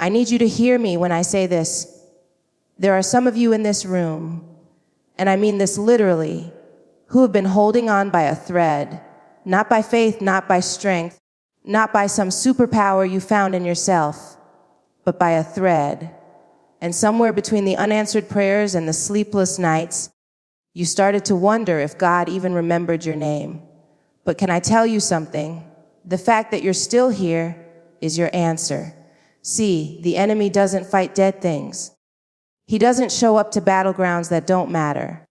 I need you to hear me when I say this. There are some of you in this room, and I mean this literally, who have been holding on by a thread, not by faith, not by strength, not by some superpower you found in yourself, but by a thread. And somewhere between the unanswered prayers and the sleepless nights, you started to wonder if God even remembered your name. But can I tell you something? The fact that you're still here is your answer. See, the enemy doesn't fight dead things. He doesn't show up to battlegrounds that don't matter.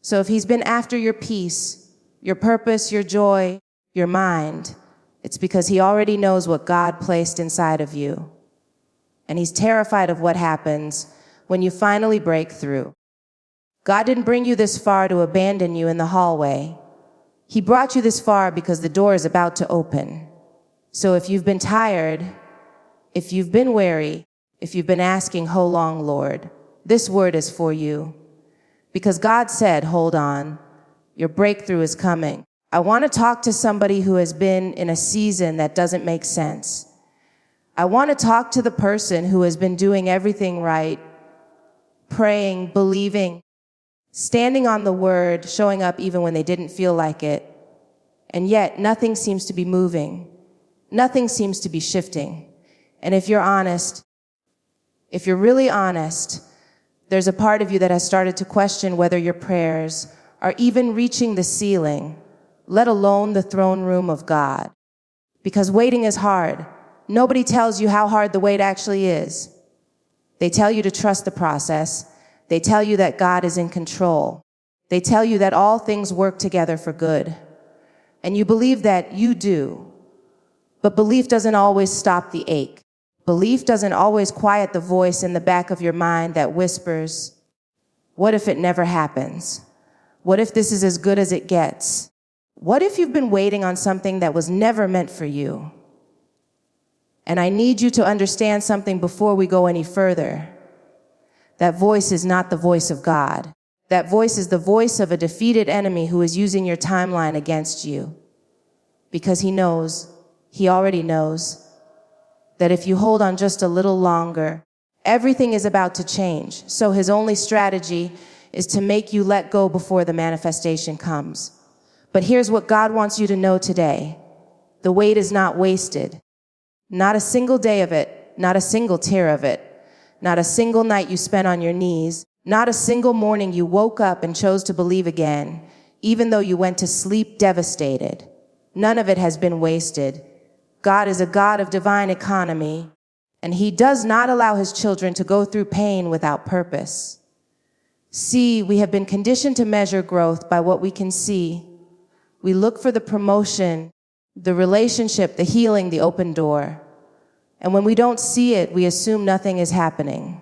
So if he's been after your peace, your purpose, your joy, your mind, it's because he already knows what God placed inside of you. And he's terrified of what happens when you finally break through. God didn't bring you this far to abandon you in the hallway. He brought you this far because the door is about to open. So if you've been tired, if you've been weary, if you've been asking, how long, Lord, this word is for you. Because God said, hold on, your breakthrough is coming. I want to talk to somebody who has been in a season that doesn't make sense. I want to talk to the person who has been doing everything right, praying, believing, standing on the word, showing up even when they didn't feel like it. And yet nothing seems to be moving. Nothing seems to be shifting. And if you're honest, if you're really honest, there's a part of you that has started to question whether your prayers are even reaching the ceiling, let alone the throne room of God. Because waiting is hard. Nobody tells you how hard the wait actually is. They tell you to trust the process. They tell you that God is in control. They tell you that all things work together for good. And you believe that you do. But belief doesn't always stop the ache. Belief doesn't always quiet the voice in the back of your mind that whispers, what if it never happens? What if this is as good as it gets? What if you've been waiting on something that was never meant for you? And I need you to understand something before we go any further. That voice is not the voice of God. That voice is the voice of a defeated enemy who is using your timeline against you. Because he knows, he already knows, that if you hold on just a little longer, everything is about to change. So his only strategy is to make you let go before the manifestation comes. But here's what God wants you to know today. The wait is not wasted. Not a single day of it, not a single tear of it, not a single night you spent on your knees, not a single morning you woke up and chose to believe again, even though you went to sleep devastated. None of it has been wasted. God is a God of divine economy, and he does not allow his children to go through pain without purpose. See, we have been conditioned to measure growth by what we can see. We look for the promotion, the relationship, the healing, the open door. And when we don't see it, we assume nothing is happening.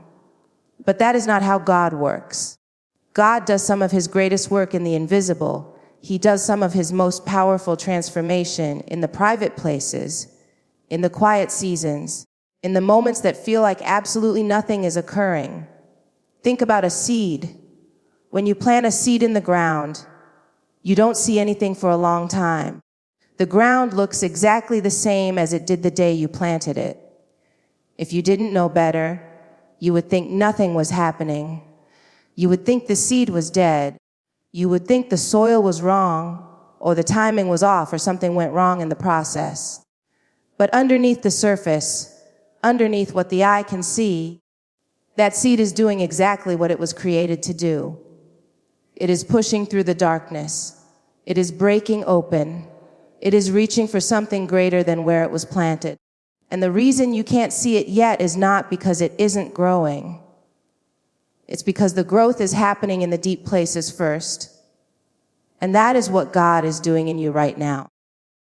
But that is not how God works. God does some of his greatest work in the invisible. He does some of his most powerful transformation in the private places, in the quiet seasons, in the moments that feel like absolutely nothing is occurring. Think about a seed. When you plant a seed in the ground, you don't see anything for a long time. The ground looks exactly the same as it did the day you planted it. If you didn't know better, you would think nothing was happening. You would think the seed was dead. You would think the soil was wrong, or the timing was off, or something went wrong in the process. But underneath the surface, underneath what the eye can see, that seed is doing exactly what it was created to do. It is pushing through the darkness. It is breaking open. It is reaching for something greater than where it was planted. And the reason you can't see it yet is not because it isn't growing. It's because the growth is happening in the deep places first. And that is what God is doing in you right now.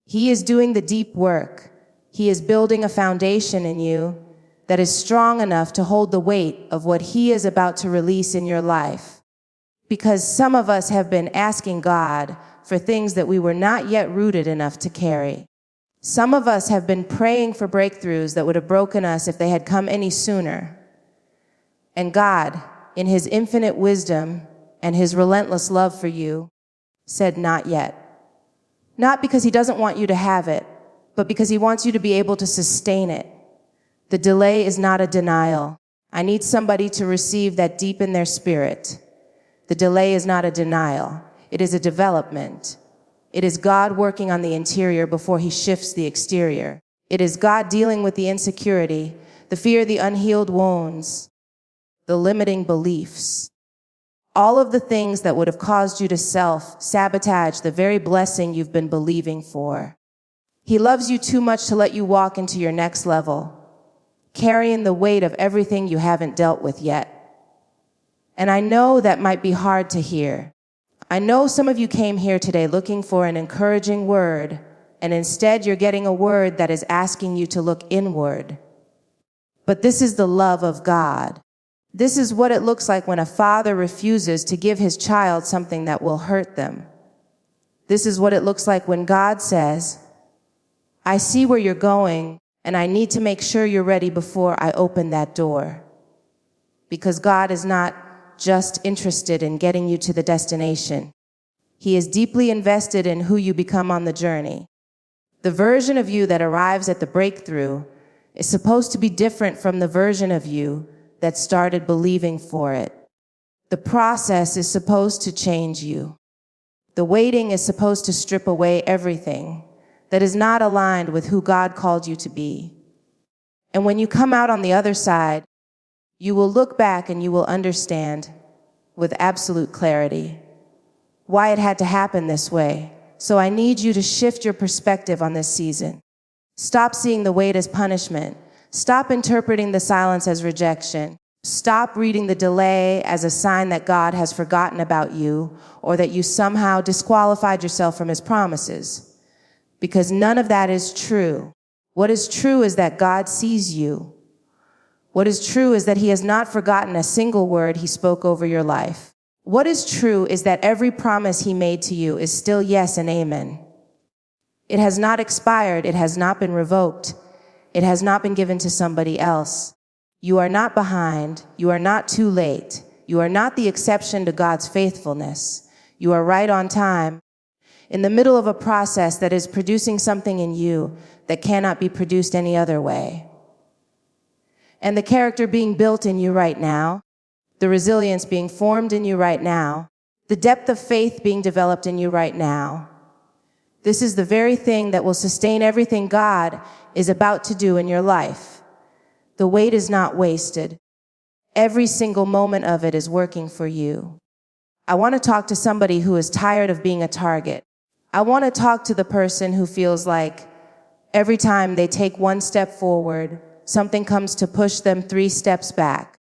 He is doing the deep work. He is building a foundation in you that is strong enough to hold the weight of what he is about to release in your life. Because some of us have been asking God for things that we were not yet rooted enough to carry. Some of us have been praying for breakthroughs that would have broken us if they had come any sooner. And God, in his infinite wisdom and his relentless love for you, said not yet. Not because he doesn't want you to have it, but because he wants you to be able to sustain it. The delay is not a denial. I need somebody to receive that deep in their spirit. The delay is not a denial. It is a development. It is God working on the interior before he shifts the exterior. It is God dealing with the insecurity, the fear, the unhealed wounds, the limiting beliefs. All of the things that would have caused you to self-sabotage the very blessing you've been believing for. He loves you too much to let you walk into your next level, carrying the weight of everything you haven't dealt with yet. And I know that might be hard to hear. I know some of you came here today looking for an encouraging word, and instead you're getting a word that is asking you to look inward. But this is the love of God. This is what it looks like when a father refuses to give his child something that will hurt them. This is what it looks like when God says, I see where you're going, and I need to make sure you're ready before I open that door. Because God is not just interested in getting you to the destination. He is deeply invested in who you become on the journey. The version of you that arrives at the breakthrough is supposed to be different from the version of you that started believing for it. The process is supposed to change you. The waiting is supposed to strip away everything that is not aligned with who God called you to be. And when you come out on the other side, you will look back and you will understand with absolute clarity why it had to happen this way. So I need you to shift your perspective on this season. Stop seeing the wait as punishment. Stop interpreting the silence as rejection. Stop reading the delay as a sign that God has forgotten about you or that you somehow disqualified yourself from his promises. Because none of that is true. What is true is that God sees you. What is true is that he has not forgotten a single word he spoke over your life. What is true is that every promise he made to you is still yes and amen. It has not expired. It has not been revoked. It has not been given to somebody else. You are not behind. You are not too late. You are not the exception to God's faithfulness. You are right on time, in the middle of a process that is producing something in you that cannot be produced any other way. And the character being built in you right now, the resilience being formed in you right now, the depth of faith being developed in you right now. This is the very thing that will sustain everything God is about to do in your life. The wait is not wasted. Every single moment of it is working for you. I want to talk to somebody who is tired of being a target. I want to talk to the person who feels like every time they take one step forward, something comes to push them 3 steps back.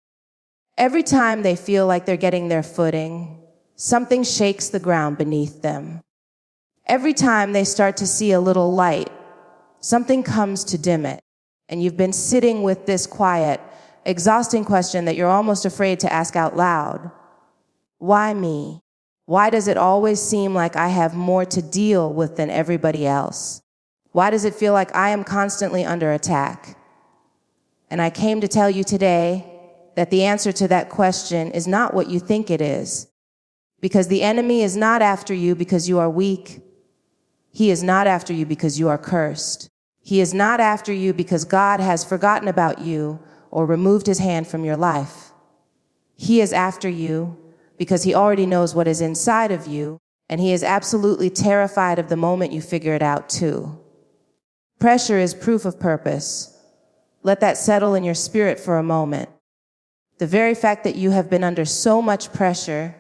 Every time they feel like they're getting their footing, something shakes the ground beneath them. Every time they start to see a little light, something comes to dim it. And you've been sitting with this quiet, exhausting question that you're almost afraid to ask out loud. Why me? Why does it always seem like I have more to deal with than everybody else? Why does it feel like I am constantly under attack? And I came to tell you today that the answer to that question is not what you think it is. Because the enemy is not after you because you are weak. He is not after you because you are cursed. He is not after you because God has forgotten about you or removed his hand from your life. He is after you because he already knows what is inside of you, and he is absolutely terrified of the moment you figure it out too. Pressure is proof of purpose. Let that settle in your spirit for a moment. The very fact that you have been under so much pressure,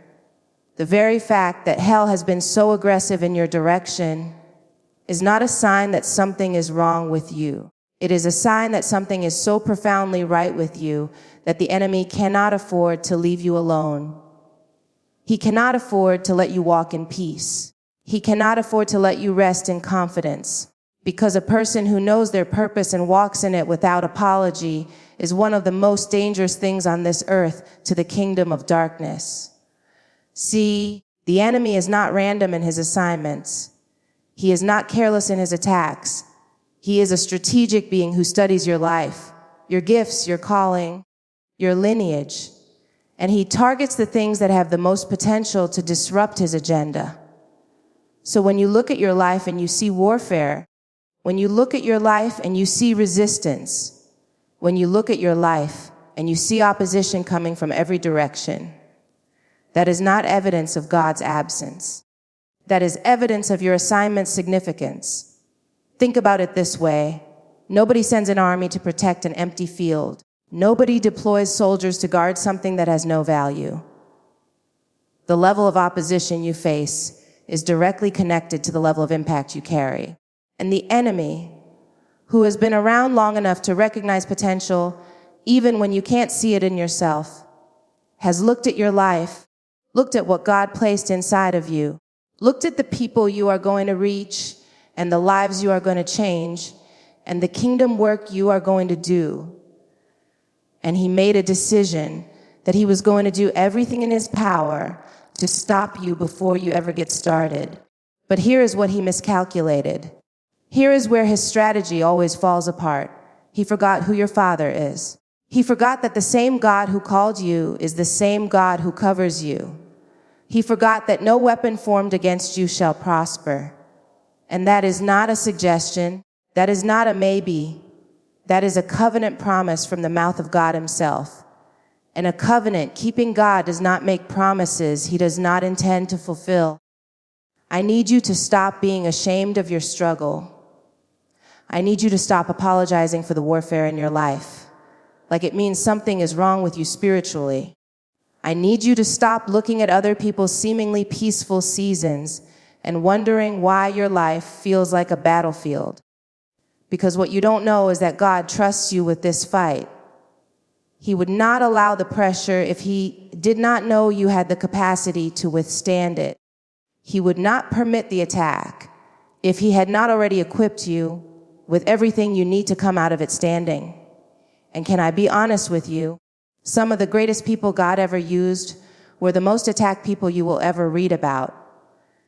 the very fact that hell has been so aggressive in your direction, is not a sign that something is wrong with you. It is a sign that something is so profoundly right with you that the enemy cannot afford to leave you alone. He cannot afford to let you walk in peace. He cannot afford to let you rest in confidence, because a person who knows their purpose and walks in it without apology is one of the most dangerous things on this earth to the kingdom of darkness. See, the enemy is not random in his assignments. He is not careless in his attacks. He is a strategic being who studies your life, your gifts, your calling, your lineage, and he targets the things that have the most potential to disrupt his agenda. So when you look at your life and you see warfare, when you look at your life and you see resistance, When you look at your life and you see opposition coming from every direction, that is not evidence of God's absence. That is evidence of your assignment's significance. Think about it this way. Nobody sends an army to protect an empty field. Nobody deploys soldiers to guard something that has no value. The level of opposition you face is directly connected to the level of impact you carry. And the enemy, who has been around long enough to recognize potential even when you can't see it in yourself, has looked at your life, looked at what God placed inside of you, looked at the people you are going to reach and the lives you are going to change and the kingdom work you are going to do. And he made a decision that he was going to do everything in his power to stop you before you ever get started. But here is what he miscalculated. Here is where his strategy always falls apart. He forgot who your father is. He forgot that the same God who called you is the same God who covers you. He forgot that no weapon formed against you shall prosper. And that is not a suggestion. That is not a maybe. That is a covenant promise from the mouth of God himself. And a covenant, keeping God, does not make promises he does not intend to fulfill. I need you to stop being ashamed of your struggle. I need you to stop apologizing for the warfare in your life, like it means something is wrong with you spiritually. I need you to stop looking at other people's seemingly peaceful seasons and wondering why your life feels like a battlefield. Because what you don't know is that God trusts you with this fight. He would not allow the pressure if he did not know you had the capacity to withstand it. He would not permit the attack if he had not already equipped you with everything you need to come out of it standing. And can I be honest with you? Some of the greatest people God ever used were the most attacked people you will ever read about.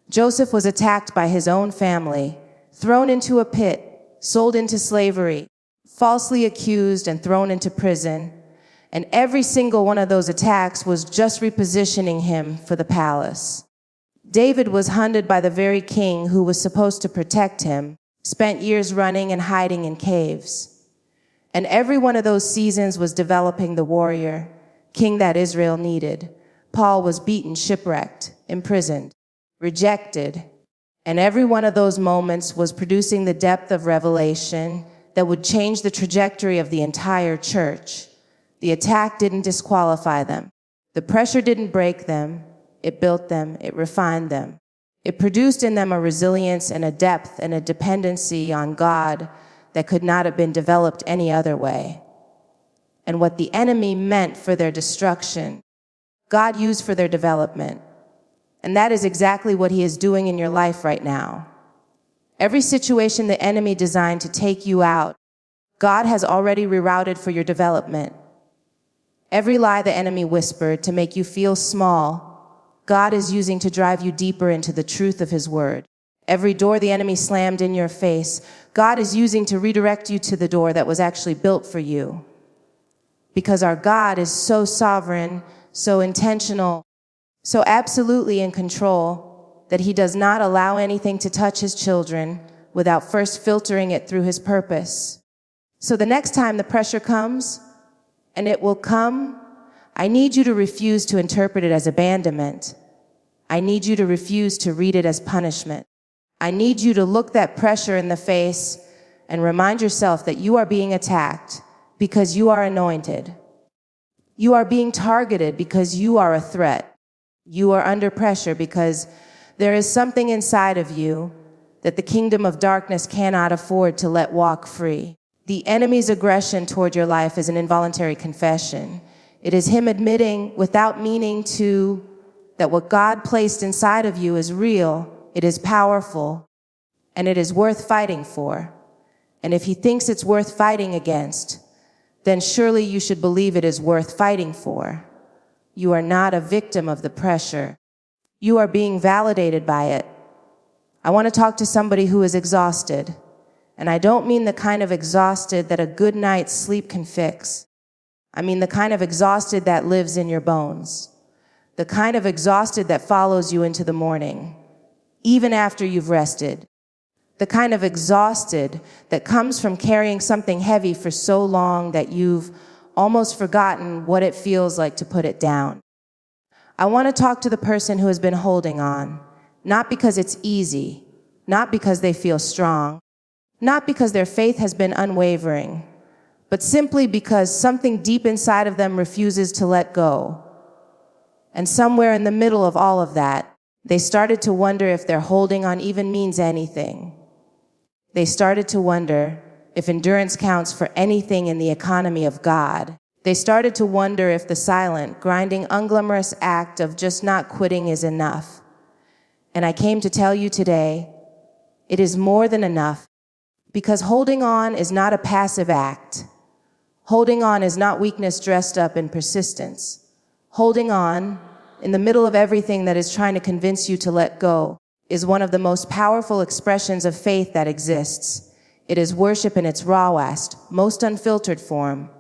Joseph was attacked by his own family, thrown into a pit, sold into slavery, falsely accused and thrown into prison. And every single one of those attacks was just repositioning him for the palace. David was hunted by the very king who was supposed to protect him, spent years running and hiding in caves. And every one of those seasons was developing the warrior, king that Israel needed. Paul was beaten, shipwrecked, imprisoned, rejected. And every one of those moments was producing the depth of revelation that would change the trajectory of the entire church. The attack didn't disqualify them. The pressure didn't break them. It built them. It refined them. It produced in them a resilience and a depth and a dependency on God that could not have been developed any other way. And what the enemy meant for their destruction, God used for their development. And that is exactly what he is doing in your life right now. Every situation the enemy designed to take you out, God has already rerouted for your development. Every lie the enemy whispered to make you feel small, God is using to drive you deeper into the truth of his word. Every door the enemy slammed in your face, God is using to redirect you to the door that was actually built for you. Because our God is so sovereign, so intentional, so absolutely in control that he does not allow anything to touch his children without first filtering it through his purpose. So the next time the pressure comes, and it will come, I need you to refuse to interpret it as abandonment. I need you to refuse to read it as punishment. I need you to look that pressure in the face and remind yourself that you are being attacked because you are anointed. You are being targeted because you are a threat. You are under pressure because there is something inside of you that the kingdom of darkness cannot afford to let walk free. The enemy's aggression toward your life is an involuntary confession. It is him admitting without meaning to that what God placed inside of you is real, it is powerful, and it is worth fighting for. And if he thinks it's worth fighting against, then surely you should believe it is worth fighting for. You are not a victim of the pressure. You are being validated by it. I want to talk to somebody who is exhausted. And I don't mean the kind of exhausted that a good night's sleep can fix. I mean the kind of exhausted that lives in your bones. The kind of exhausted that follows you into the morning, even after you've rested. the kind of exhausted that comes from carrying something heavy for so long that you've almost forgotten what it feels like to put it down. I want to talk to the person who has been holding on, not because it's easy, not because they feel strong, not because their faith has been unwavering, but simply because something deep inside of them refuses to let go. And somewhere in the middle of all of that, they started to wonder if their holding on even means anything. They started to wonder if endurance counts for anything in the economy of God. They started to wonder if the silent, grinding, unglamorous act of just not quitting is enough. And I came to tell you today, it is more than enough, because holding on is not a passive act. Holding on is not weakness dressed up in persistence. Holding on, in the middle of everything that is trying to convince you to let go, is one of the most powerful expressions of faith that exists. It is worship in its rawest, most unfiltered form,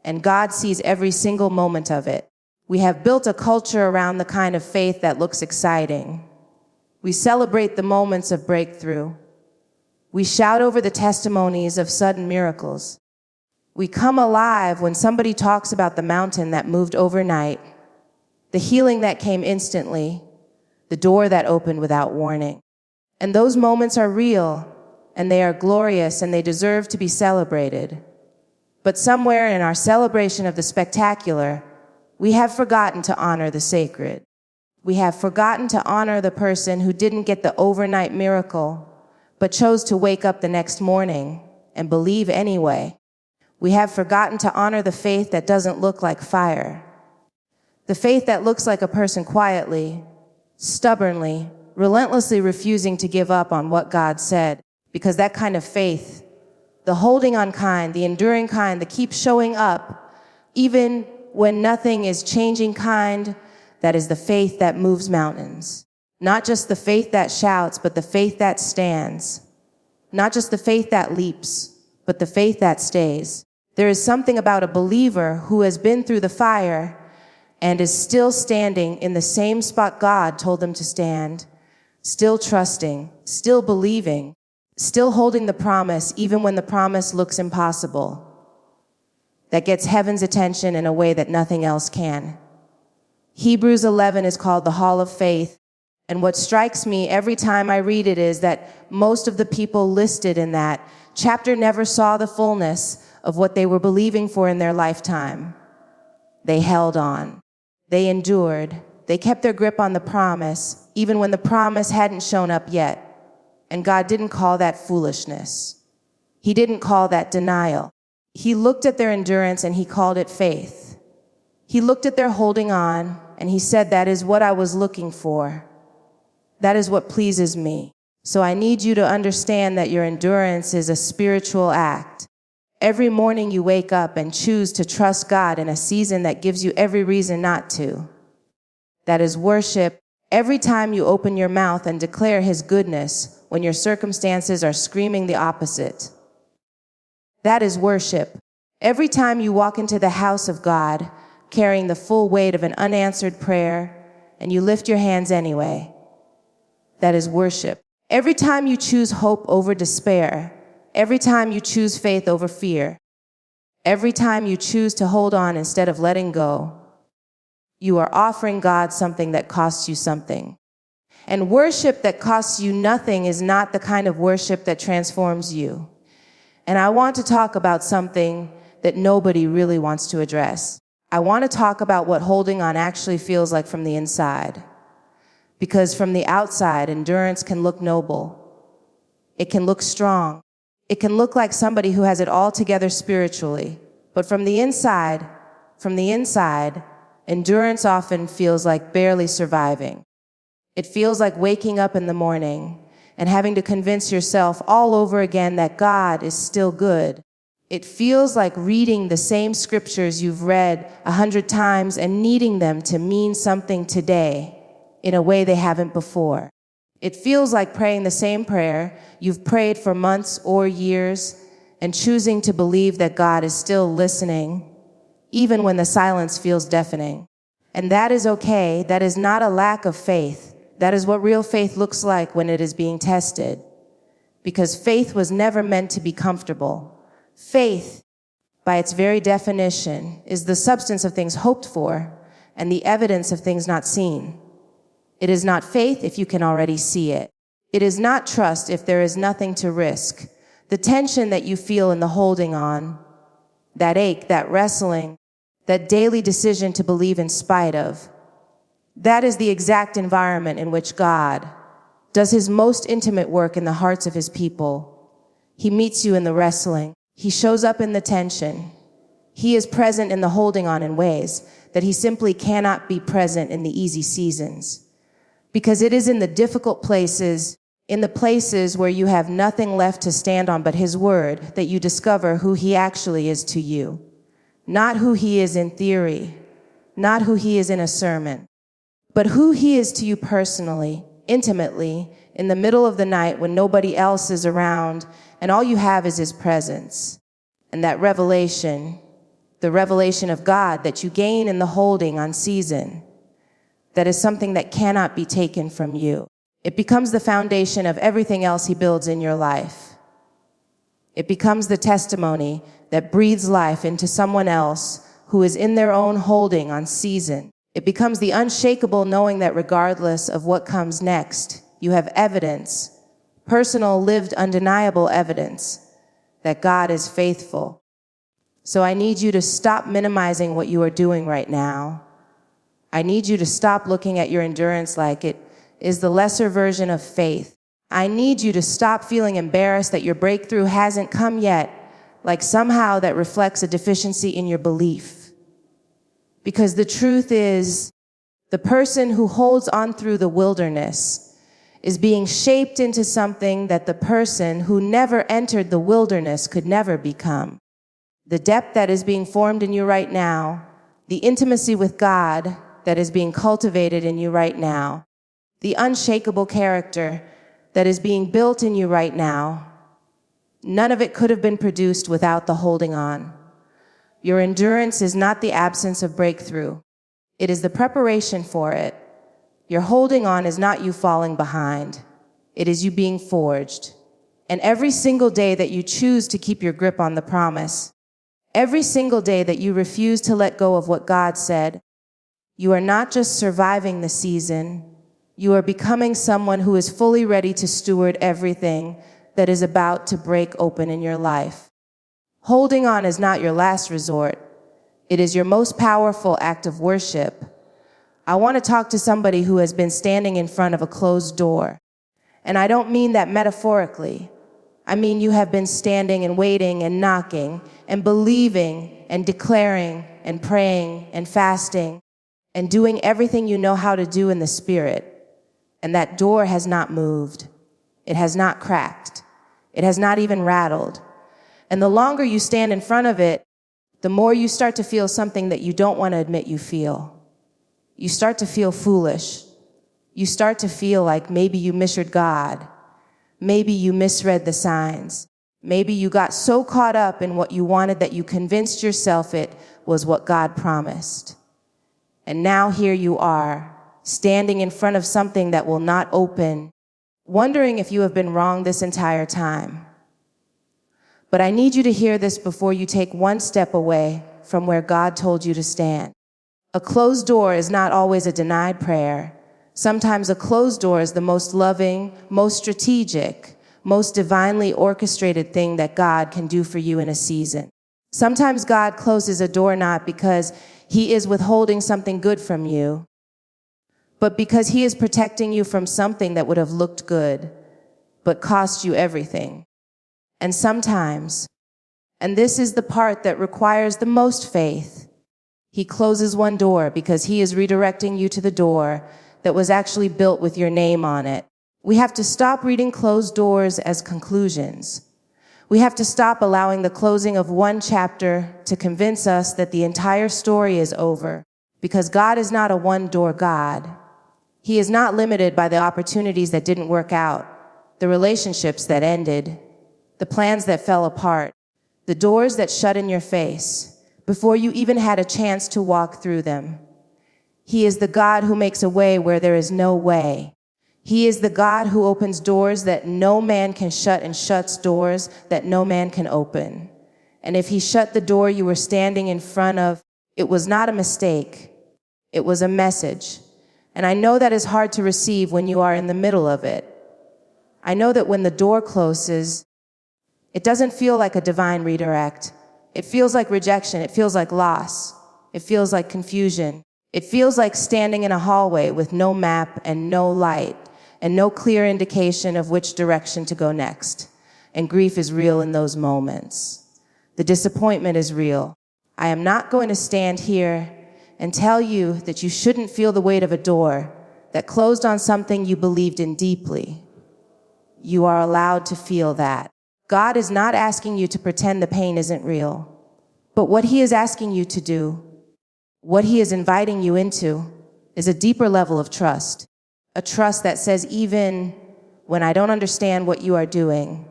and God sees every single moment of it. We have built a culture around the kind of faith that looks exciting. We celebrate the moments of breakthrough. We shout over the testimonies of sudden miracles. We come alive when somebody talks about the mountain that moved overnight, the healing that came instantly, the door that opened without warning. And those moments are real, and they are glorious, and they deserve to be celebrated. But somewhere in our celebration of the spectacular, we have forgotten to honor the sacred. We have forgotten to honor the person who didn't get the overnight miracle, but chose to wake up the next morning and believe anyway. We have forgotten to honor the faith that doesn't look like fire. The faith that looks like a person quietly, stubbornly, relentlessly refusing to give up on what God said, because that kind of faith, the holding on kind, the enduring kind that keeps showing up, even when nothing is changing kind, that is the faith that moves mountains. Not just the faith that shouts, but the faith that stands. Not just the faith that leaps, but the faith that stays. There is something about a believer who has been through the fire and is still standing in the same spot God told them to stand, still trusting, still believing, still holding the promise even when the promise looks impossible, that gets heaven's attention in a way that nothing else can. Hebrews 11 is called the Hall of Faith, and what strikes me every time I read it is that most of the people listed in that chapter never saw the fullness of what they were believing for in their lifetime. They held on. They endured. They kept their grip on the promise, even when the promise hadn't shown up yet. And God didn't call that foolishness. He didn't call that denial. He looked at their endurance and he called it faith. He looked at their holding on and he said, that is what I was looking for. That is what pleases me. So I need you to understand that your endurance is a spiritual act. Every morning you wake up and choose to trust God in a season that gives you every reason not to. That is worship. Every time you open your mouth and declare his goodness when your circumstances are screaming the opposite. That is worship. Every time you walk into the house of God carrying the full weight of an unanswered prayer and you lift your hands anyway. That is worship. Every time you choose hope over despair, every time you choose faith over fear, every time you choose to hold on instead of letting go, you are offering God something that costs you something. And worship that costs you nothing is not the kind of worship that transforms you. And I want to talk about something that nobody really wants to address. I want to talk about what holding on actually feels like from the inside. Because from the outside, endurance can look noble. It can look strong. It can look like somebody who has it all together spiritually. But from the inside, endurance often feels like barely surviving. It feels like waking up in the morning and having to convince yourself all over again that God is still good. It feels like reading the same scriptures you've read 100 times and needing them to mean something today in a way they haven't before. It feels like praying the same prayer you've prayed for months or years and choosing to believe that God is still listening, even when the silence feels deafening. And that is okay. That is not a lack of faith. That is what real faith looks like when it is being tested. because faith was never meant to be comfortable. Faith, by its very definition, is the substance of things hoped for and the evidence of things not seen. It is not faith if you can already see it. It is not trust if there is nothing to risk. The tension that you feel in the holding on, that ache, that wrestling, that daily decision to believe in spite of, that is the exact environment in which God does his most intimate work in the hearts of his people. He meets you in the wrestling. He shows up in the tension. He is present in the holding on in ways that he simply cannot be present in the easy seasons. Because it is in the difficult places, in the places where you have nothing left to stand on but his word, that you discover who he actually is to you. Not who he is in theory, not who he is in a sermon, but who he is to you personally, intimately, in the middle of the night when nobody else is around and all you have is his presence. And that revelation, the revelation of God that you gain in the holding on season, that is something that cannot be taken from you. It becomes the foundation of everything else he builds in your life. It becomes the testimony that breathes life into someone else who is in their own holding on season. It becomes the unshakable knowing that regardless of what comes next, you have evidence, personal, lived, undeniable evidence that God is faithful. So I need you to stop minimizing what you are doing right now. I need you to stop looking at your endurance like it is the lesser version of faith. I need you to stop feeling embarrassed that your breakthrough hasn't come yet, like somehow that reflects a deficiency in your belief. Because the truth is, the person who holds on through the wilderness is being shaped into something that the person who never entered the wilderness could never become. The depth that is being formed in you right now, the intimacy with God that is being cultivated in you right now, the unshakable character that is being built in you right now, none of it could have been produced without the holding on. Your endurance is not the absence of breakthrough. It is the preparation for it. Your holding on is not you falling behind. It is you being forged. And every single day that you choose to keep your grip on the promise, every single day that you refuse to let go of what God said, you are not just surviving the season, you are becoming someone who is fully ready to steward everything that is about to break open in your life. Holding on is not your last resort. It is your most powerful act of worship. I want to talk to somebody who has been standing in front of a closed door. And I don't mean that metaphorically. I mean you have been standing and waiting and knocking and believing and declaring and praying and fasting and doing everything you know how to do in the Spirit. And that door has not moved. It has not cracked. It has not even rattled. And the longer you stand in front of it, the more you start to feel something that you don't want to admit you feel. You start to feel foolish. You start to feel like maybe you misheard God. Maybe you misread the signs. Maybe you got so caught up in what you wanted that you convinced yourself it was what God promised. And now here you are, standing in front of something that will not open, wondering if you have been wrong this entire time. But I need you to hear this before you take one step away from where God told you to stand. A closed door is not always a denied prayer. Sometimes a closed door is the most loving, most strategic, most divinely orchestrated thing that God can do for you in a season. Sometimes God closes a door not because he is withholding something good from you, but because he is protecting you from something that would have looked good, but cost you everything. And sometimes, and this is the part that requires the most faith, he closes one door because he is redirecting you to the door that was actually built with your name on it. We have to stop reading closed doors as conclusions. We have to stop allowing the closing of one chapter to convince us that the entire story is over, because God is not a one-door God. He is not limited by the opportunities that didn't work out, the relationships that ended, the plans that fell apart, the doors that shut in your face before you even had a chance to walk through them. He is the God who makes a way where there is no way. He is the God who opens doors that no man can shut and shuts doors that no man can open. And if he shut the door you were standing in front of, it was not a mistake. It was a message. And I know that is hard to receive when you are in the middle of it. I know that when the door closes, it doesn't feel like a divine redirect. It feels like rejection. It feels like loss. It feels like confusion. It feels like standing in a hallway with no map and no light and no clear indication of which direction to go next. And grief is real in those moments. The disappointment is real. I am not going to stand here and tell you that you shouldn't feel the weight of a door that closed on something you believed in deeply. You are allowed to feel that. God is not asking you to pretend the pain isn't real, but what he is asking you to do, what he is inviting you into, is a deeper level of trust. A trust that says, even when I don't understand what you are doing,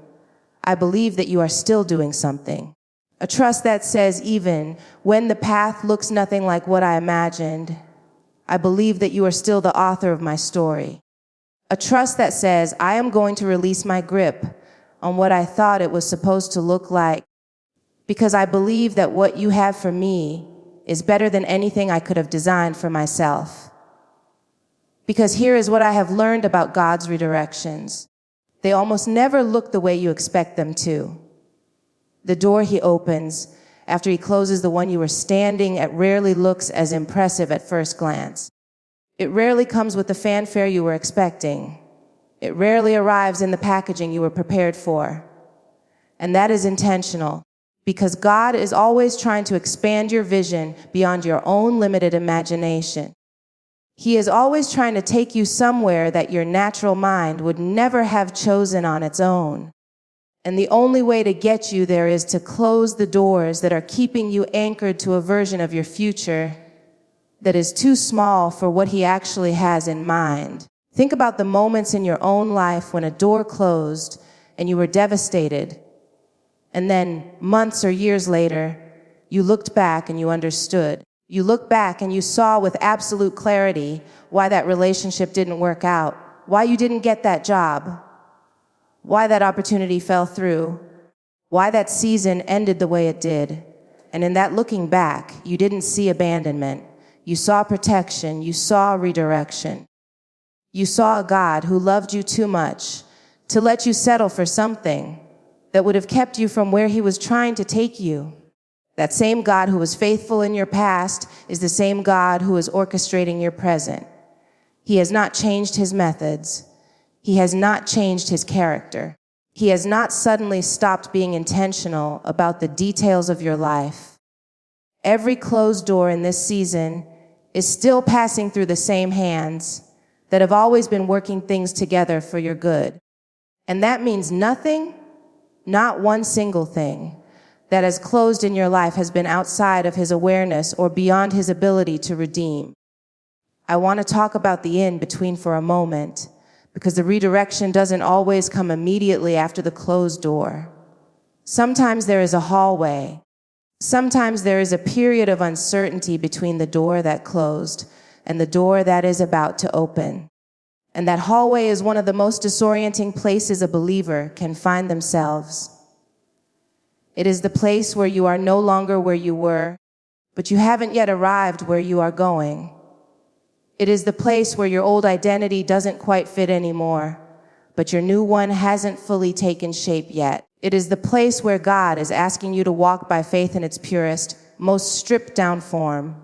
I believe that you are still doing something. A trust that says, even when the path looks nothing like what I imagined, I believe that you are still the author of my story. A trust that says, I am going to release my grip on what I thought it was supposed to look like, because I believe that what you have for me is better than anything I could have designed for myself. Because here is what I have learned about God's redirections. They almost never look the way you expect them to. The door he opens after he closes the one you were standing at rarely looks as impressive at first glance. It rarely comes with the fanfare you were expecting. It rarely arrives in the packaging you were prepared for. And that is intentional, because God is always trying to expand your vision beyond your own limited imagination. He is always trying to take you somewhere that your natural mind would never have chosen on its own. And the only way to get you there is to close the doors that are keeping you anchored to a version of your future that is too small for what he actually has in mind. Think about the moments in your own life when a door closed and you were devastated. And then months or years later, you looked back and you understood. You looked back and you saw with absolute clarity why that relationship didn't work out, why you didn't get that job, why that opportunity fell through, why that season ended the way it did. And in that looking back, you didn't see abandonment. You saw protection. You saw redirection. You saw a God who loved you too much to let you settle for something that would have kept you from where he was trying to take you. That same God who was faithful in your past is the same God who is orchestrating your present. He has not changed his methods. He has not changed his character. He has not suddenly stopped being intentional about the details of your life. Every closed door in this season is still passing through the same hands that have always been working things together for your good. And that means nothing, not one single thing, that has closed in your life has been outside of his awareness or beyond his ability to redeem. I want to talk about the in-between for a moment, because the redirection doesn't always come immediately after the closed door. Sometimes there is a hallway. Sometimes there is a period of uncertainty between the door that closed and the door that is about to open. And that hallway is one of the most disorienting places a believer can find themselves. It is the place where you are no longer where you were, but you haven't yet arrived where you are going. It is the place where your old identity doesn't quite fit anymore, but your new one hasn't fully taken shape yet. It is the place where God is asking you to walk by faith in its purest, most stripped down form,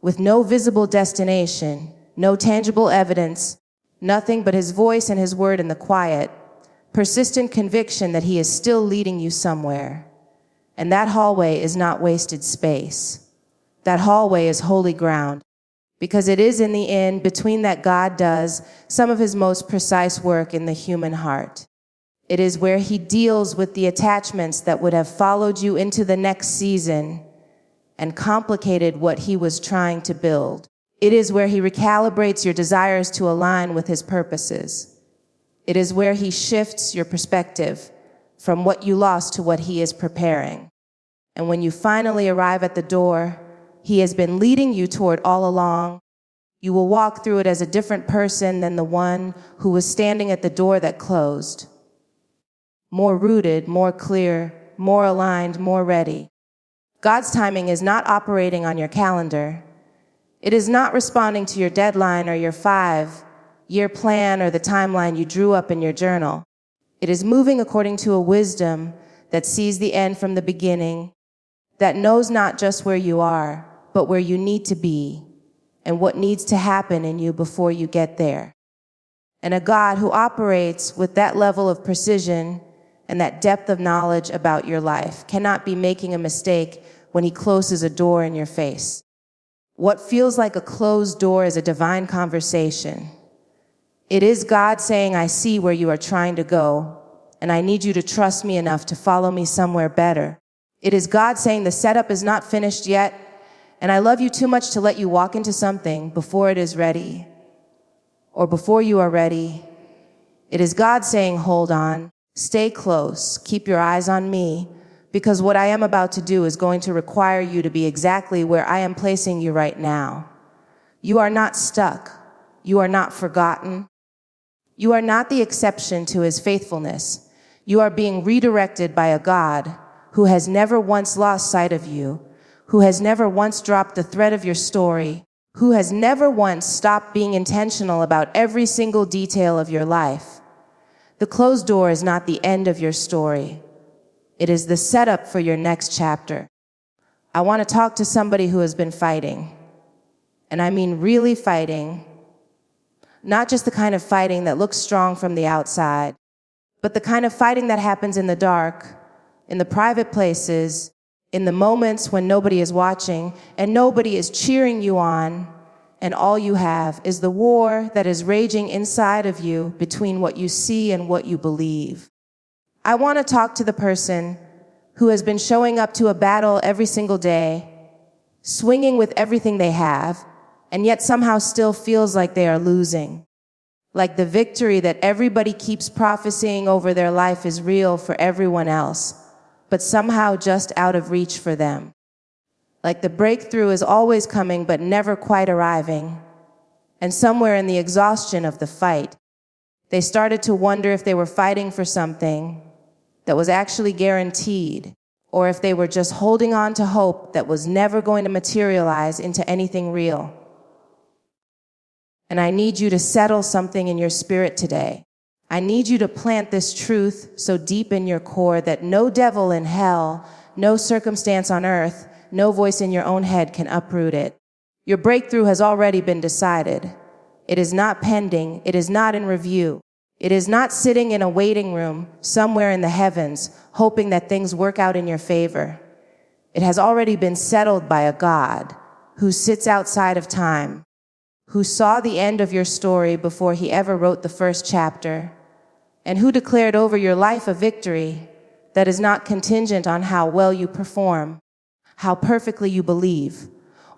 with no visible destination, no tangible evidence, nothing but his voice and his word in the quiet, persistent conviction that he is still leading you somewhere. And that hallway is not wasted space. That hallway is holy ground. Because it is in the end between that God does some of his most precise work in the human heart. It is where he deals with the attachments that would have followed you into the next season and complicated what he was trying to build. It is where he recalibrates your desires to align with his purposes. It is where he shifts your perspective from what you lost to what he is preparing. And when you finally arrive at the door he has been leading you toward all along, You will walk through it as a different person than the one who was standing at the door that closed. More rooted, more clear, more aligned, more ready. God's timing is not operating on your calendar. It is not responding to your deadline or your 5-year plan or the timeline you drew up in your journal. It is moving according to a wisdom that sees the end from the beginning, that knows not just where you are, but where you need to be and what needs to happen in you before you get there. And a God who operates with that level of precision and that depth of knowledge about your life cannot be making a mistake when he closes a door in your face. What feels like a closed door is a divine conversation. It is God saying, I see where you are trying to go, and I need you to trust me enough to follow me somewhere better. It is God saying, the setup is not finished yet, and I love you too much to let you walk into something before it is ready, or before you are ready. It is God saying, hold on, stay close, keep your eyes on me, because what I am about to do is going to require you to be exactly where I am placing you right now. You are not stuck. You are not forgotten. You are not the exception to his faithfulness. You are being redirected by a God who has never once lost sight of you, who has never once dropped the thread of your story, who has never once stopped being intentional about every single detail of your life. The closed door is not the end of your story. It is the setup for your next chapter. I want to talk to somebody who has been fighting. And I mean really fighting. Not just the kind of fighting that looks strong from the outside, but the kind of fighting that happens in the dark, in the private places, in the moments when nobody is watching and nobody is cheering you on, and all you have is the war that is raging inside of you between what you see and what you believe. I want to talk to the person who has been showing up to a battle every single day, swinging with everything they have, and yet somehow still feels like they are losing. Like the victory that everybody keeps prophesying over their life is real for everyone else, but somehow just out of reach for them. Like the breakthrough is always coming but never quite arriving. And somewhere in the exhaustion of the fight, they started to wonder if they were fighting for something that was actually guaranteed, or if they were just holding on to hope that was never going to materialize into anything real. And I need you to settle something in your spirit today. I need you to plant this truth so deep in your core that no devil in hell, no circumstance on earth, no voice in your own head can uproot it. Your breakthrough has already been decided. It is not pending. It is not in review. It is not sitting in a waiting room somewhere in the heavens, hoping that things work out in your favor. It has already been settled by a God who sits outside of time, who saw the end of your story before he ever wrote the first chapter, and who declared over your life a victory that is not contingent on how well you perform, how perfectly you believe,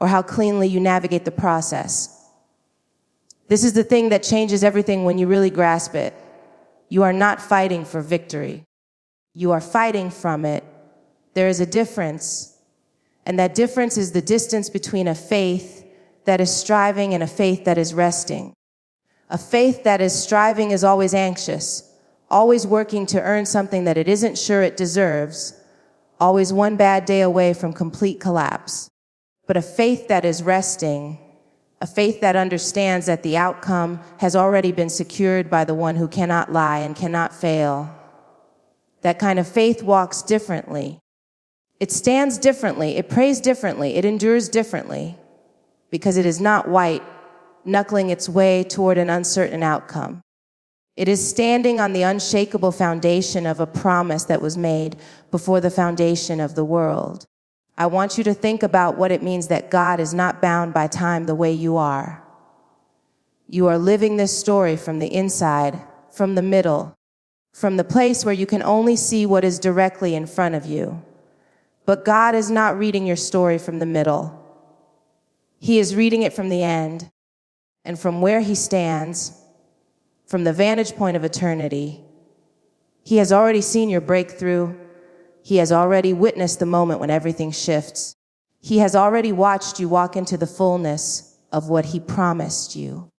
or how cleanly you navigate the process. This is the thing that changes everything when you really grasp it. You are not fighting for victory. You are fighting from it. There is a difference, and that difference is the distance between a faith that is striving and a faith that is resting. A faith that is striving is always anxious, always working to earn something that it isn't sure it deserves, always one bad day away from complete collapse. But a faith that is resting, a faith that understands that the outcome has already been secured by the one who cannot lie and cannot fail. That kind of faith walks differently. It stands differently, it prays differently, it endures differently, because it is not white, knuckling its way toward an uncertain outcome. It is standing on the unshakable foundation of a promise that was made before the foundation of the world. I want you to think about what it means that God is not bound by time the way you are. You are living this story from the inside, from the middle, from the place where you can only see what is directly in front of you. But God is not reading your story from the middle. He is reading it from the end, and from where he stands, from the vantage point of eternity. He has already seen your breakthrough. He has already witnessed the moment when everything shifts. He has already watched you walk into the fullness, of what he promised you.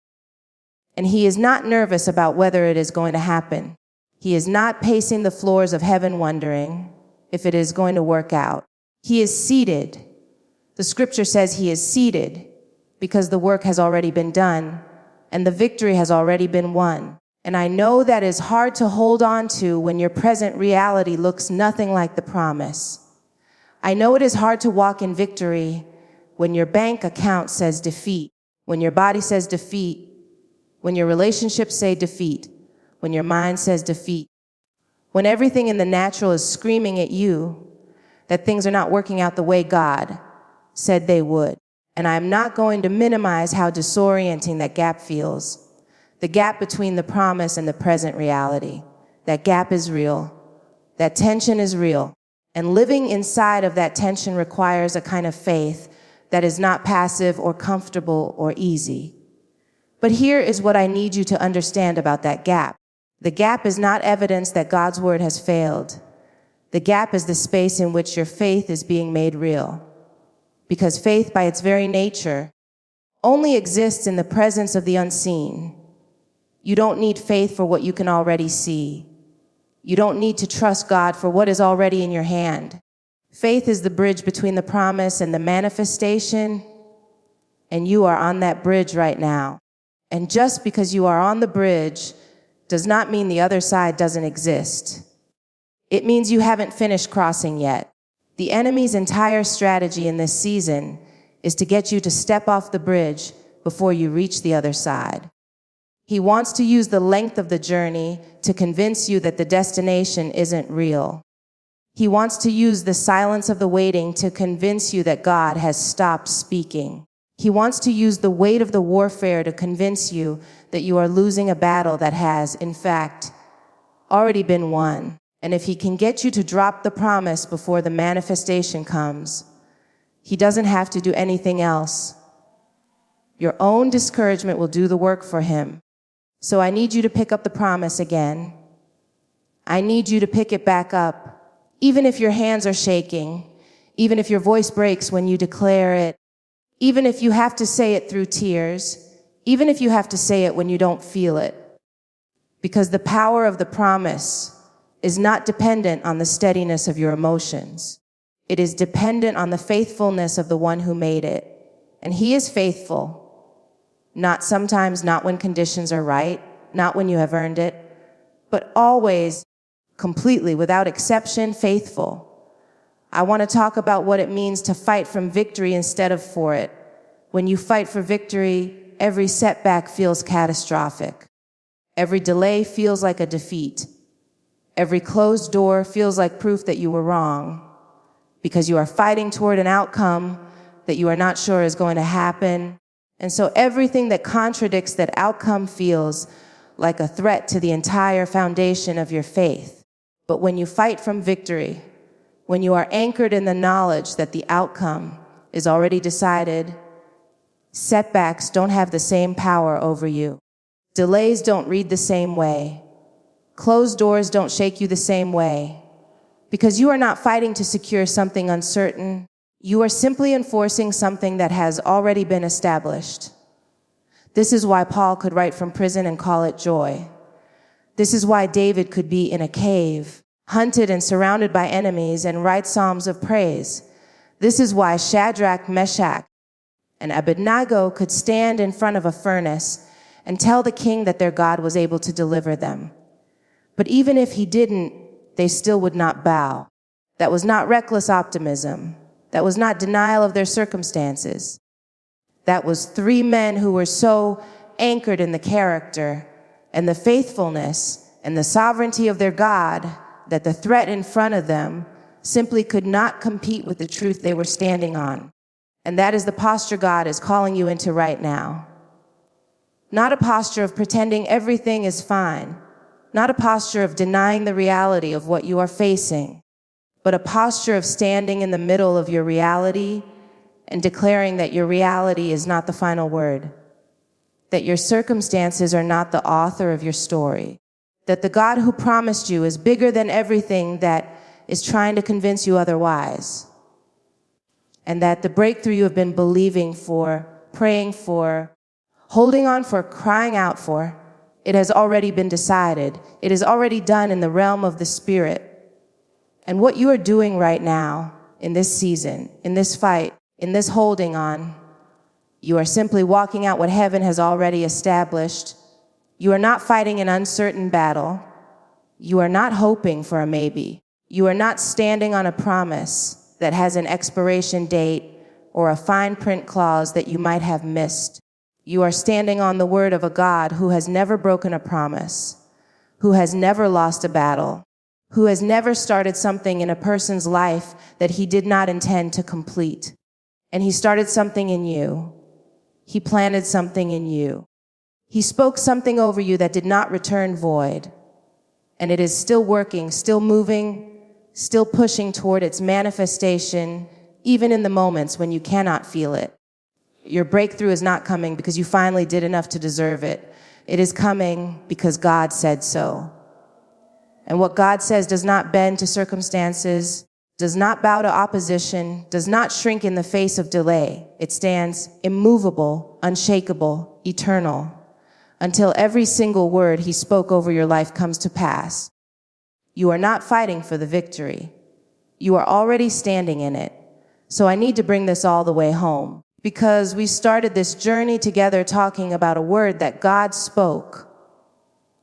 And he is not nervous about whether it is going to happen. He is not pacing the floors of heaven wondering if it is going to work out. He is seated. The scripture says he is seated because the work has already been done and the victory has already been won. And I know that is hard to hold on to when your present reality looks nothing like the promise. I know it is hard to walk in victory when your bank account says defeat, when your body says defeat, when your relationships say defeat, when your mind says defeat, when everything in the natural is screaming at you that things are not working out the way God said they would. And I'm not going to minimize how disorienting that gap feels. The gap between the promise and the present reality. That gap is real. That tension is real. And living inside of that tension requires a kind of faith that is not passive or comfortable or easy. But here is what I need you to understand about that gap. The gap is not evidence that God's word has failed. The gap is the space in which your faith is being made real. Because faith, by its very nature, only exists in the presence of the unseen. You don't need faith for what you can already see. You don't need to trust God for what is already in your hand. Faith is the bridge between the promise and the manifestation, and you are on that bridge right now. And just because you are on the bridge does not mean the other side doesn't exist. It means you haven't finished crossing yet. The enemy's entire strategy in this season is to get you to step off the bridge before you reach the other side. He wants to use the length of the journey to convince you that the destination isn't real. He wants to use the silence of the waiting to convince you that God has stopped speaking. He wants to use the weight of the warfare to convince you that you are losing a battle that has, in fact, already been won. And if he can get you to drop the promise before the manifestation comes, he doesn't have to do anything else. Your own discouragement will do the work for him. So I need you to pick up the promise again. I need you to pick it back up, even if your hands are shaking, even if your voice breaks when you declare it, even if you have to say it through tears, even if you have to say it when you don't feel it. Because the power of the promise is not dependent on the steadiness of your emotions. It is dependent on the faithfulness of the one who made it. And he is faithful. Not sometimes, not when conditions are right, not when you have earned it, but always, completely, without exception, faithful. I want to talk about what it means to fight from victory instead of for it. When you fight for victory, every setback feels catastrophic. Every delay feels like a defeat. Every closed door feels like proof that you were wrong, because you are fighting toward an outcome that you are not sure is going to happen. And so everything that contradicts that outcome feels like a threat to the entire foundation of your faith. But when you fight from victory, when you are anchored in the knowledge that the outcome is already decided, setbacks don't have the same power over you. Delays don't read the same way. Closed doors don't shake you the same way. Because you are not fighting to secure something uncertain. You are simply enforcing something that has already been established. This is why Paul could write from prison and call it joy. This is why David could be in a cave, hunted and surrounded by enemies, and write psalms of praise. This is why Shadrach, Meshach, and Abednego could stand in front of a furnace and tell the king that their God was able to deliver them. But even if he didn't, they still would not bow. That was not reckless optimism. That was not denial of their circumstances. That was three men who were so anchored in the character and the faithfulness and the sovereignty of their God that the threat in front of them simply could not compete with the truth they were standing on. And that is the posture God is calling you into right now. Not a posture of pretending everything is fine. Not a posture of denying the reality of what you are facing, but a posture of standing in the middle of your reality and declaring that your reality is not the final word, that your circumstances are not the author of your story, that the God who promised you is bigger than everything that is trying to convince you otherwise, and that the breakthrough you have been believing for praying for, holding on for, crying out for. It has already been decided. It is already done in the realm of the Spirit. And what you are doing right now, in this season, in this fight, in this holding on, you are simply walking out what heaven has already established. You are not fighting an uncertain battle. You are not hoping for a maybe. You are not standing on a promise that has an expiration date or a fine print clause that you might have missed. You are standing on the word of a God who has never broken a promise, who has never lost a battle, who has never started something in a person's life that he did not intend to complete. And he started something in you. He planted something in you. He spoke something over you that did not return void. And it is still working, still moving, still pushing toward its manifestation, even in the moments when you cannot feel it. Your breakthrough is not coming because you finally did enough to deserve it. It is coming because God said so. And what God says does not bend to circumstances, does not bow to opposition, does not shrink in the face of delay. It stands immovable, unshakable, eternal, until every single word he spoke over your life comes to pass. You are not fighting for the victory. You are already standing in it. So I need to bring this all the way home, because we started this journey together talking about a word that God spoke.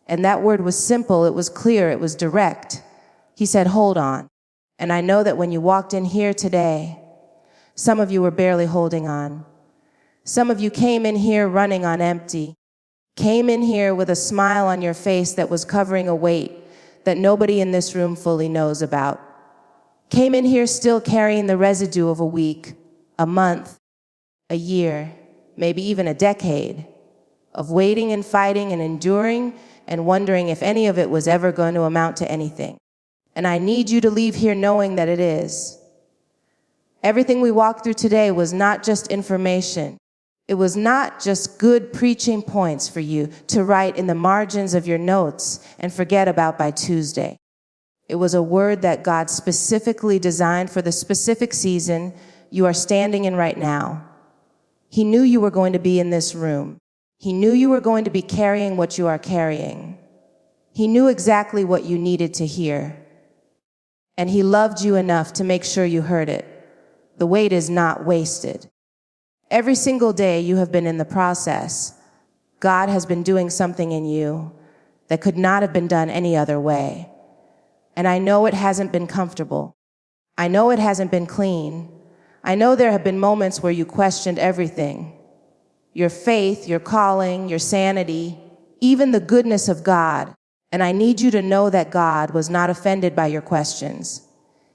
And that word was simple, it was clear, it was direct. He said, hold on. And I know that when you walked in here today, some of you were barely holding on. Some of you came in here running on empty, came in here with a smile on your face that was covering a weight that nobody in this room fully knows about. Came in here still carrying the residue of a week, a month, a year, maybe even a decade of waiting and fighting and enduring and wondering if any of it was ever going to amount to anything. And I need you to leave here knowing that it is. Everything we walked through today was not just information. It was not just good preaching points for you to write in the margins of your notes and forget about by Tuesday. It was a word that God specifically designed for the specific season you are standing in right now. He knew you were going to be in this room. He knew you were going to be carrying what you are carrying. He knew exactly what you needed to hear. And he loved you enough to make sure you heard it. The wait is not wasted. Every single day you have been in the process. God has been doing something in you that could not have been done any other way. And I know it hasn't been comfortable. I know it hasn't been clean. I know there have been moments where you questioned everything. Your faith, your calling, your sanity, even the goodness of God. And I need you to know that God was not offended by your questions.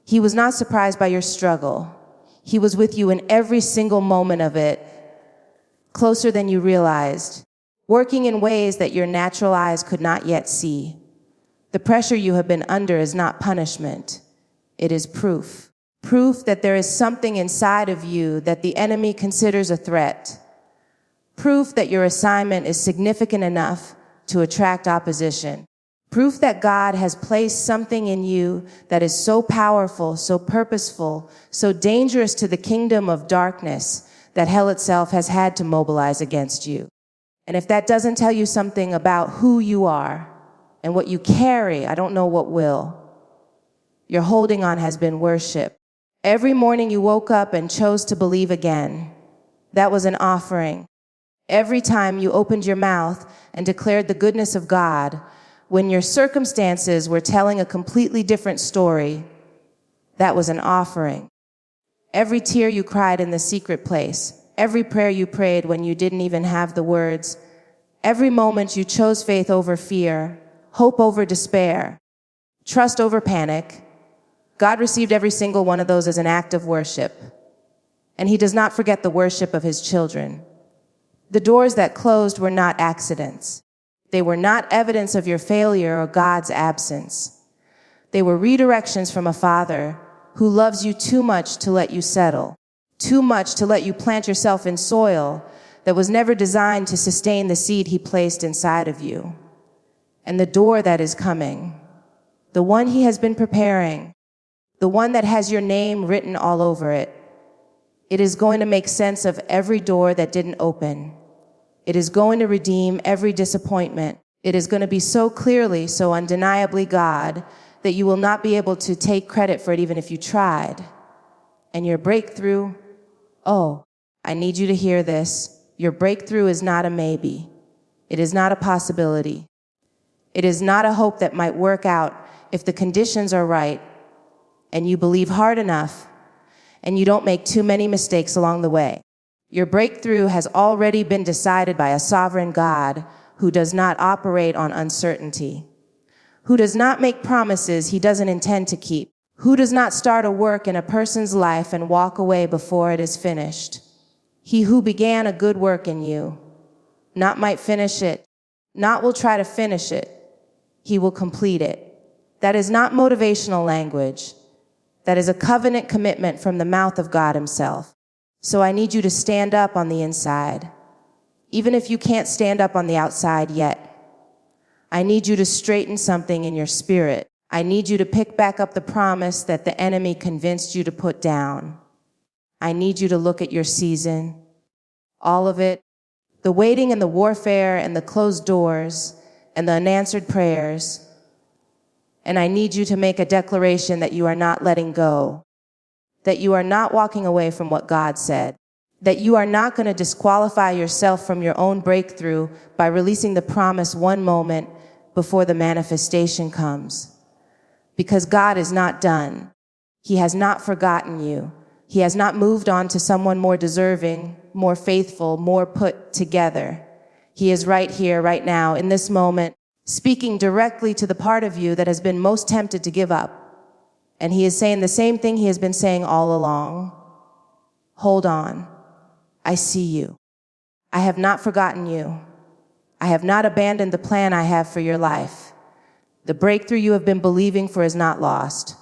He was not surprised by your struggle. He was with you in every single moment of it, closer than you realized, working in ways that your natural eyes could not yet see. The pressure you have been under is not punishment. It is proof. Proof that there is something inside of you that the enemy considers a threat. Proof that your assignment is significant enough to attract opposition. Proof that God has placed something in you that is so powerful, so purposeful, so dangerous to the kingdom of darkness that hell itself has had to mobilize against you. And if that doesn't tell you something about who you are and what you carry, I don't know what will. Your holding on has been worship. Every morning you woke up and chose to believe again. That was an offering. Every time you opened your mouth and declared the goodness of God, when your circumstances were telling a completely different story, that was an offering. Every tear you cried in the secret place, every prayer you prayed when you didn't even have the words, every moment you chose faith over fear, hope over despair, trust over panic, God received every single one of those as an act of worship. And he does not forget the worship of his children. The doors that closed were not accidents. They were not evidence of your failure or God's absence. They were redirections from a Father who loves you too much to let you settle, too much to let you plant yourself in soil that was never designed to sustain the seed he placed inside of you. And the door that is coming, the one he has been preparing, the one that has your name written all over it, It is going to make sense of every door that didn't open. It is going to redeem every disappointment. It is going to be so clearly, so undeniably God that you will not be able to take credit for it even if you tried. And your breakthrough, oh, I need you to hear this. Your breakthrough is not a maybe. It is not a possibility. It is not a hope that might work out if the conditions are right and you believe hard enough and you don't make too many mistakes along the way. Your breakthrough has already been decided by a sovereign God who does not operate on uncertainty, who does not make promises he doesn't intend to keep, who does not start a work in a person's life and walk away before it is finished. He who began a good work in you, not might finish it, not will try to finish it, he will complete it. That is not motivational language. That is a covenant commitment from the mouth of God himself. So I need you to stand up on the inside, even if you can't stand up on the outside yet. I need you to straighten something in your spirit. I need you to pick back up the promise that the enemy convinced you to put down. I need you to look at your season, all of it, the waiting and the warfare and the closed doors and the unanswered prayers. And I need you to make a declaration that you are not letting go, that you are not walking away from what God said, that you are not going to disqualify yourself from your own breakthrough by releasing the promise one moment before the manifestation comes. Because God is not done. He has not forgotten you. He has not moved on to someone more deserving, more faithful, more put together. He is right here, right now, in this moment, speaking directly to the part of you that has been most tempted to give up. And he is saying the same thing he has been saying all along. Hold on. I see you. I have not forgotten you. I have not abandoned the plan I have for your life. The breakthrough you have been believing for is not lost.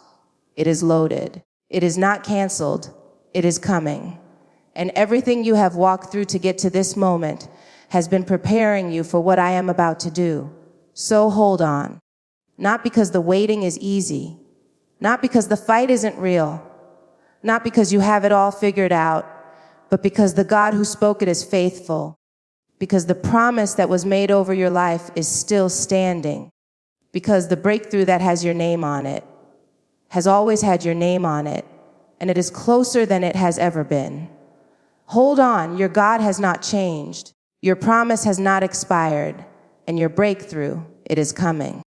It is loaded. It is not canceled. It is coming. And everything you have walked through to get to this moment has been preparing you for what I am about to do. So hold on. Not because the waiting is easy. Not because the fight isn't real. Not because you have it all figured out, but because the God who spoke it is faithful. Because the promise that was made over your life is still standing. Because the breakthrough that has your name on it has always had your name on it, and it is closer than it has ever been. Hold on, your God has not changed. Your promise has not expired, and your breakthrough, it is coming.